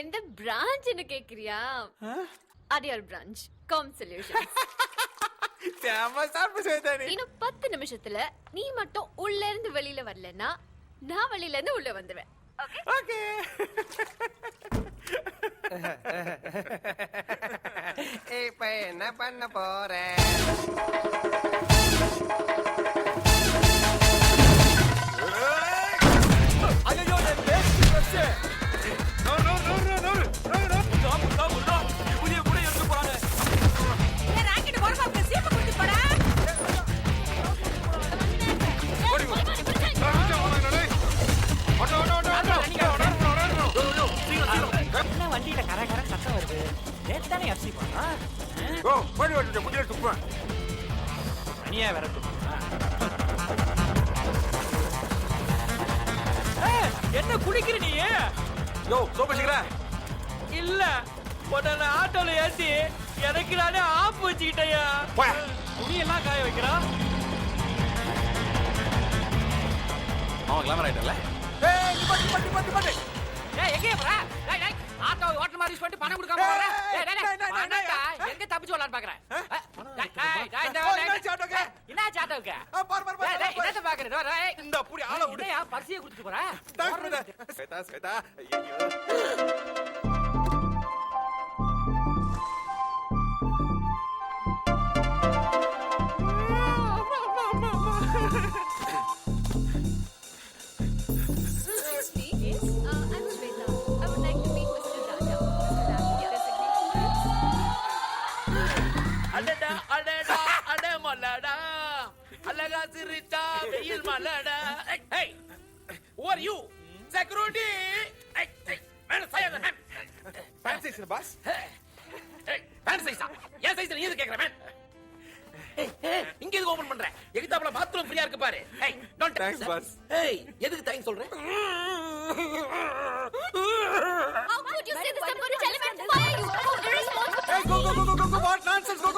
எந்த பிரான்ச்னு கேக்குறியா? அடியார் பிரான்ச் காம் சொல்யூஷன்ஸ். இன்னும் 10 நிமிஷத்துல நீ மட்டும் உள்ள இருந்து வெளியில வரலன்னா நான் வெளியில இருந்து உள்ள வந்துடுவேன். ஓகே. இப்ப என்ன பண்ண போற? ஐயோ நான் பேசி வச்சே. No no no no no no no. புளிய கூட எடுத்து போறாங்க. ஏ ராக்கெட் போறப்ப அப்ப சீப்பு குடுத்து போடா. ஓடி வா. என்ன வண்டியில கர கர சத்தம் வருது? நேத்தானே அரிசி போனா? ஓ, போடி வந்து முடியல துப்புறேன். மணியா வரட்டும். என்ன குடிக்கிற நீ? யோ, சோபசிக்கற? இல்ல. உடனே ஆட்டோல ஏத்தி எனக்கு நானே ஆப் வச்சுக்கிட்டயா. துணி எல்லாம் காய வைக்கிறா. அவன் கிளாமர் ஆயிட்டல. ஏய், நிப்பாட்டு. ஏய் எங்கே போற? டேய் டேய் ஆட்டோ ஓட்டற மாதிரி யூஸ் பண்ணிட்டு பணம் கொடுக்காம போற. டேய் டேய் பணம்டா எங்க தப்பிச்சு வரலாம்னு பாக்குறேன். டேய் என்ன சாட்டோக்கு? பார். டேய் என்னத்த பாக்குற? டேய் இந்த புடி ஆள விடு. என்னையா பர்சியை கொடுத்துட்டு போற? ஸ்வேதா. ஐயோ. மலடா அழகா சிரிச்சா வெயில் மலடா. ஏய் who are you? security. மேல சையத மேன். Pant size boss. ஏய் பேண்ட் சைஸா? ஏன் சைஸ் நீ எது கேக்குற மேன்? ஏய் இங்க எது ஓபன் பண்ற? எகிட்டாப்ல பாத்ரூம் ஃப்ரீயா இருக்கு பாரு. ஏய் டோன்ட் தேங்க்ஸ் பாஸ். ஏய் எதுக்கு தேங்க்ஸ் சொல்ற? How could you say this? I'm going to tell him and fire you. Oh, irresponsible. Hey, go. What nonsense? Go.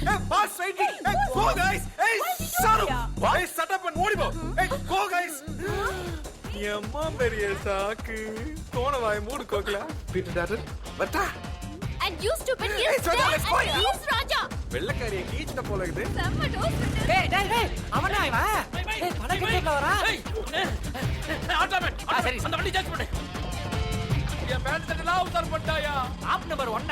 Hey, boss, waiting. Hey, go, guys. Hey, shut up. Hey, shut up and ஓடி போ. Hey, go, guys. எம்மா பெரிய சாக்கு. கோண வாய் மூடு கோக்கல. Peter daughter. வட்டா. And you stupid Hey, kids. Sweta, let's go, yeah. Please, Raja. வெள்ளக்காரியை கீச்சிட்ட போல இருக்குது. Samma dose. டேய் அவனா இவன்? ஏய் பணக்கேட்ல வரா? ஏய் ஆட்டோமேட். சரி அந்த வண்டி சேஞ்ச் பண்ணு. என் பேண்ட் செட்டலாம் அவுட்டர் பண்ணாயா? ஆப் நம்பர் 1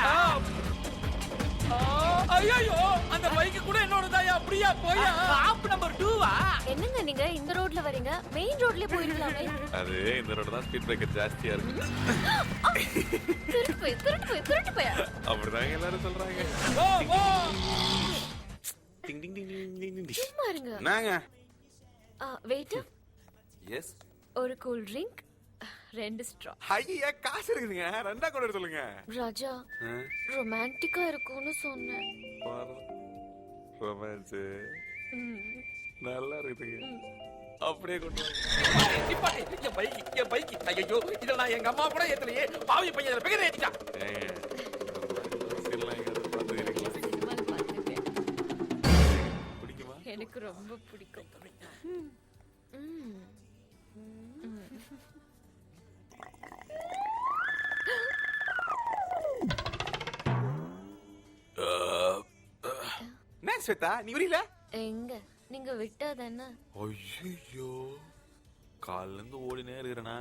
ஐயோ அந்த பைக் கூட என்னோடதாயா? அப்படியே போயா? ஆப் நம்பர் 2வா? என்னங்க நீங்க இந்த ரோட்ல வரீங்க? மெயின் ரோட்லயே போயிடலாமே. அது இந்த ரோட் தான் ஸ்பீட் பிரேக்கர் ஜாஸ்தியா இருக்கு. திருட்டு போய். அப்படிதான் எல்லாரும் சொல்றாங்க. ஓ டிங் டிங் டிங் டிங் டிங். சும்மா இருங்க. நாங்க வெயிட். எஸ். ஒரு கூல் ட்ரிங்க், 2 ஸ்ட்ரா. ஐயா காசு இருக்குதுங்க. ரெண்டா கொண்டு வர சொல்லுங்க. ராஜா ரொமான்டிக்கா இருக்கும்னு சொன்னேன். ரொமான்ஸ் நல்லா இருக்குதுங்க. அப்படியே கொண்டு வாங்க. நிப்பாட்டு. என் பைக் ஐயோ இத நான் எங்க அம்மா கூட ஏத்தலையே. பாவி பையன் இத பெகரே ஏத்திட்டான். பிடிக்குமா? எனக்கு ரொம்ப பிடிக்கும். என்ன ஸ்வேதா நீ வரீல? எங்க நீங்க விட்டாதானே? ஐயோ கால்ல இருந்து ஓடினே இருக்கிறனா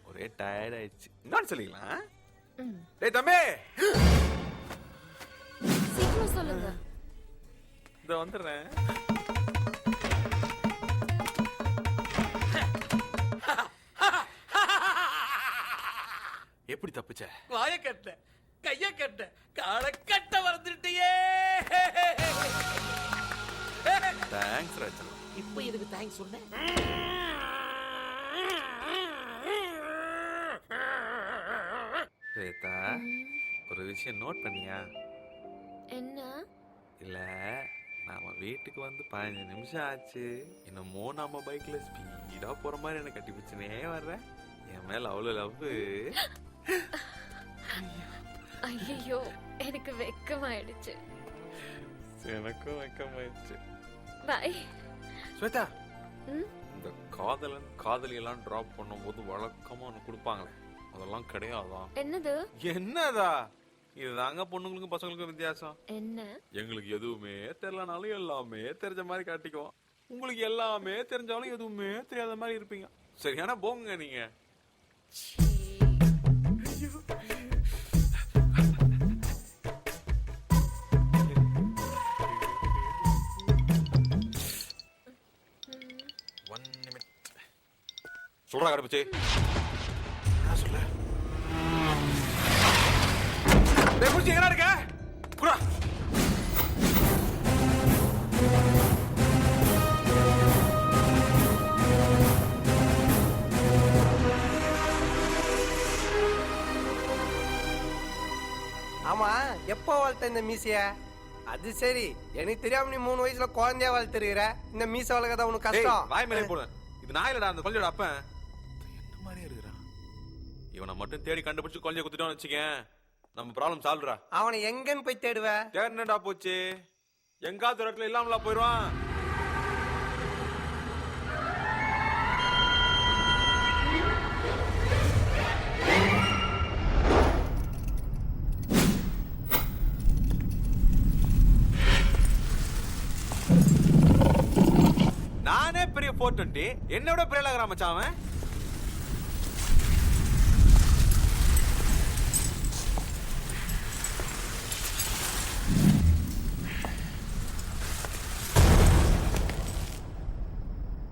ஒரே டயர்ட் ஆயிடுச்சு. இன்னொன்னு சொல்லிக்கலாம். டேய் தம்பி சீக்கிரம் சொல்லுங்க. இத வந்துடுறேன். எப்படி தப்பிச்ச? வாய கட்ட கைய கட்ட கால கட்ட வந்துட்டியே. தேங்க்ஸ் ராஜா. இப்போ எதுக்கு தேங்க்ஸ் சொன்னே? ஸ்வேதா ஒரு விஷயம் நோட் பண்ணியா? என்ன? இல்ல நாம வீட்டுக்கு வந்து 15 நிமிஷம் ஆச்சு. இன்னமும் நம்ம பைக்ல ஸ்பீடா போற மாதிரி எனக்கு கட்டி பிடிச்சுனே வர்ற. என் மேல அவ்வளவு லவ். ஐயோ எனக்கு வெக்கமாயிடுச்சு. எனக்கும் வெக்கமாயிடுச்சு. பை ஸ்வேதா. இந்த காதலன் காதலி எல்லாம் டிராப் பண்ணும்போது வழக்கமா ஒன்று கொடுப்பாங்களே அதெல்லாம் கிடையாதான். என்னது? என்னதா? இதுதாங்க பொண்ணுங்களுக்கும் பசங்களுக்கும் வித்தியாசம். என்ன? எங்களுக்கு எதுவுமே தெரியலனாலும் எல்லாமே தெரிஞ்ச மாதிரி காட்டிக்குவோம். உங்களுக்கு எல்லாமே தெரிஞ்சாலும் எதுவுமே தெரியாத மாதிரி இருப்பீங்க. சரியான போங்க நீங்க. சொல்றா கடுப்புச்சு. சொல்ல எங்க இருக்க குரா. ஆமா, எப்போ வளர்த்த இந்த மீசைய? அது சரி, எனக்கு தெரியாம நீ 3 வயசுல குழந்தையா வளர்த்துருக்கிற. இந்த மீசை வளர்க்கதான் உனக்கு கஷ்டம். வாய் மேலே போடு. இது நாயிலடா, அந்த கொல்லையோட அப்பன். என்ன மாதிரியே இருக்கிறான். இவனை மட்டும் தேடி கண்டுபிடிச்சு கொல்லைய குத்துட்டோம்னு வச்சுக்கேன், நம்ம ப்ராப்ளம் சால்வ்ரா. அவனை எங்கன்னு போய் தேடுவ? தேடினடா போச்சு. எங்காவது ஒரு இடத்துல இல்லாமலா போயிடுவான். நானே பெரிய 420, என்னோட பெரிய மச்சான் அவன்.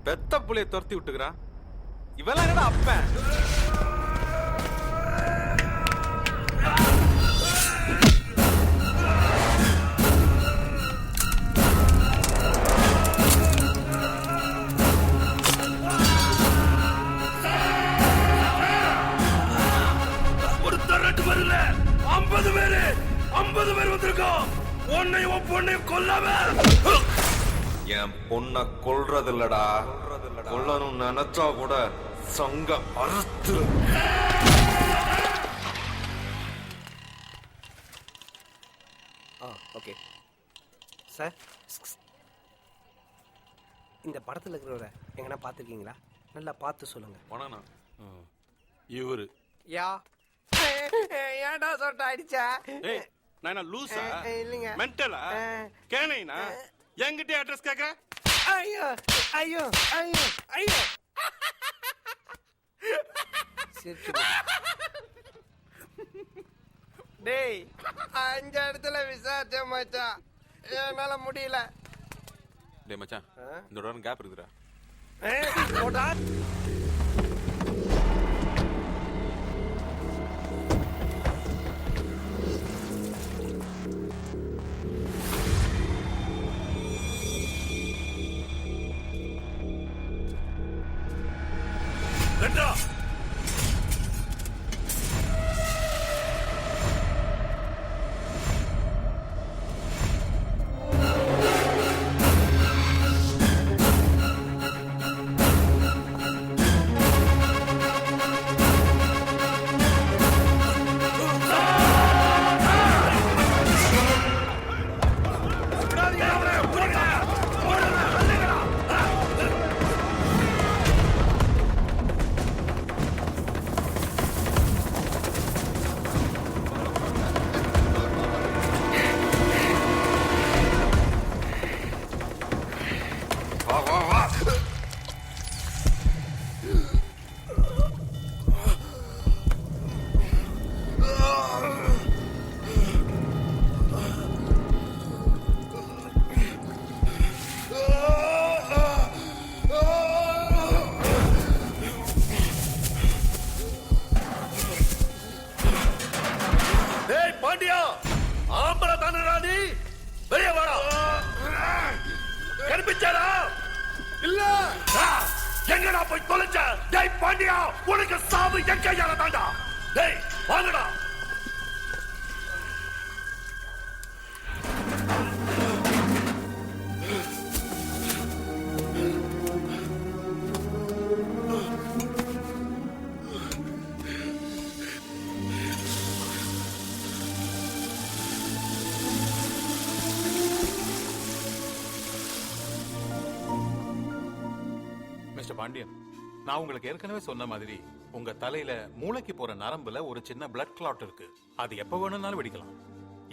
பெத்த புள்ளைய துரத்தி விட்டுக்கிறான். இவெல்லாம் என்னடா அப்பன்? ஒரு தரட்டு வரல, 50 பேர் வந்திருக்கோம். உன்னையும் பொண்ணையும் கொல்லாம. என் பொண்ண கொல்றது இல்லடா, கொல்லணும் நினைச்சா கூட சங்க அறுத்து. ஓகே சார், இந்த படத்துல இருக்கிறவரை எங்கன்னா பாத்துருக்கீங்களா? நல்லா பார்த்து சொல்லுங்க. வணக்கண்ணா. இவரு யா ஏன்டா சொட்ட அடிச்சா? ஏய், நான் என்ன லூசா? இல்லைங்க. மென்டலா? கேனைனா? என்கிட்ட அட்ரஸ் கேக்க? ஐயோ ஐயோ ஐயோ ஐயோ. டேய், 5 இடத்துல விசாரிச்ச மச்சான், என்னால முடியல. டேய் மச்சான், இந்த ஒரு கேப் இருக்குதுடா. எங்கடா போய் தொலைஞ்ச? டேய் பாண்டியா, உனக்கு சாவு என் கையால தாண்டா. டேய் வாங்கடா. மிஸ்டர் பாண்டியன், நான் உங்களுக்கு ஏற்கனவே சொன்ன மாதிரி உங்க தலையில மூளைக்கு போற நரம்புல ஒரு சின்ன பிளட் கிளாட் இருக்கு. அது எப்ப வேணும்னாலும் வெடிக்கலாம்.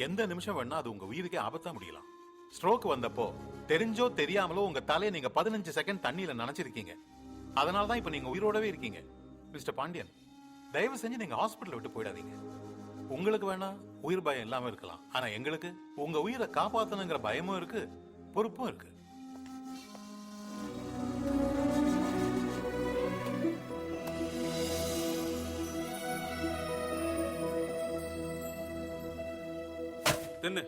எந்த நிமிஷம் வேணா அது உங்க உயிருக்கே ஆபத்தா முடியலாம். ஸ்ட்ரோக் வந்தப்போ தெரிஞ்சோ தெரியாமலோ உங்க தலையை நீங்க 15 செகண்ட் தண்ணியில நனைச்சிருக்கீங்க. அதனால தான் இப்ப நீங்க உயிரோடவே இருக்கீங்க. மிஸ்டர் பாண்டியன், தயவு செஞ்சு நீங்க ஹாஸ்பிட்டல் விட்டு போயிடாதீங்க. உங்களுக்கு வேணா உயிர் பயம் இல்லாம இருக்கலாம், ஆனா எங்களுக்கு உங்க உயிரை காப்பாத்தணுங்கிற பயமும் இருக்கு, பொறுப்பும் இருக்கு. தின்னு.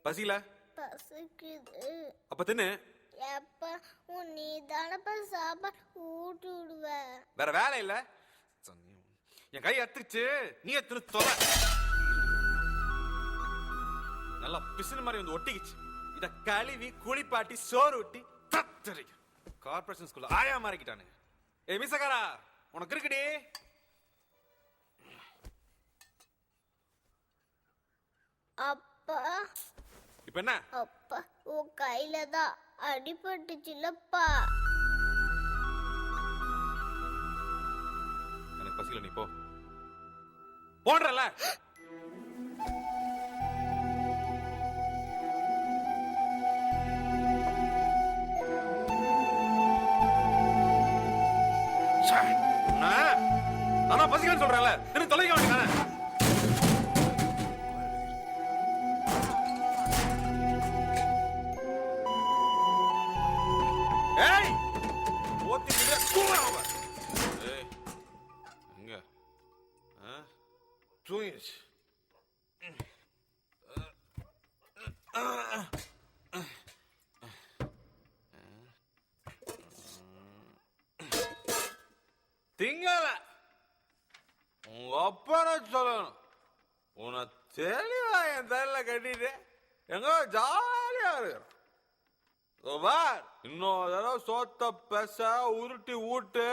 பசில பசிக்குது. அப்ப தின்னு. எப்ப நீ தானப்ப சாப்பாடு ஊட்டி விடுவ. வேற வேலை இல்ல. என் கை அத்துச்சு, நீ எத்துரு தொலை. நல்லா பிசுன மாதிரி வந்து ஒட்டிக்கிச்சு. இத கழுவி குளிப்பாட்டி சோறு ஊட்டி தத்தரிக்க கார்பரேஷன் ஸ்கூல்ல ஆயா மாறிக்கிட்டானு. ஏய் மிசகாரா, உனக்கு இருக்குடி. அப்பா இப்ப என்ன? அப்பா உன் கையில தான் அடிபட்டுச்சுலப்பா. எனக்கு பசிக்கல, நீ போ. போடுறல. நான் பசிக்கலன்னு சொல்றேன்ல, திரு தொலைக்க வேண்டியதானே. ஏய் ஓத்தி கூவறாம. ஏய் எங்க தூங்கிச்சு. திங்கல உங்க அப்பா சொல்லணும். உன்னை தெளிவா என் தலையில கட்டிட்டு எங்க ஜாலியா இருக்கிற. இன்னொரு தடவை சோத்த பெச உருட்டி ஊட்டு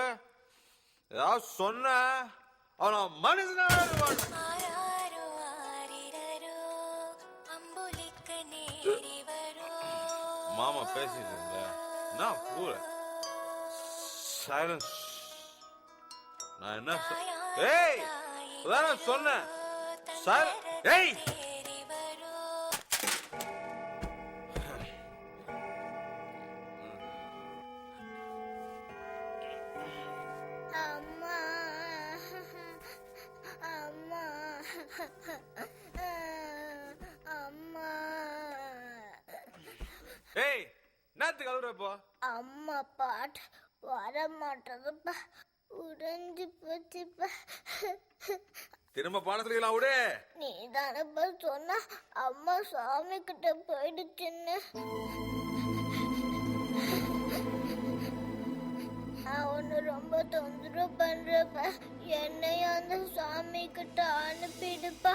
ஏதாவது சொன்ன அவன மனுஷனாக. மாமா பேசிட்டு இருந்த நான் பூர சைலன்ஸ். நான் என்ன ஏய் சொன்னேன். ஏய் அம்மா அம்மா அம்மா. ஏய் என்னத்துக்கு அழுறப்போ? அம்மா பாட்டு வர மாட்டதுப்பா, உடைஞ்சு போச்சுப்பா. திரும்ப பாடத்துல விடு. நீ தானப்பா சொன்ன அம்மா சாமி கிட்ட போயிடுச்சுன்னு. அவனு ரொம்ப தொந்தரவு பண்றப்ப என்னையும் அந்த சாமி கிட்ட அனுப்பிடுப்பா.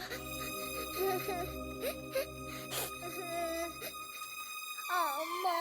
அம்மா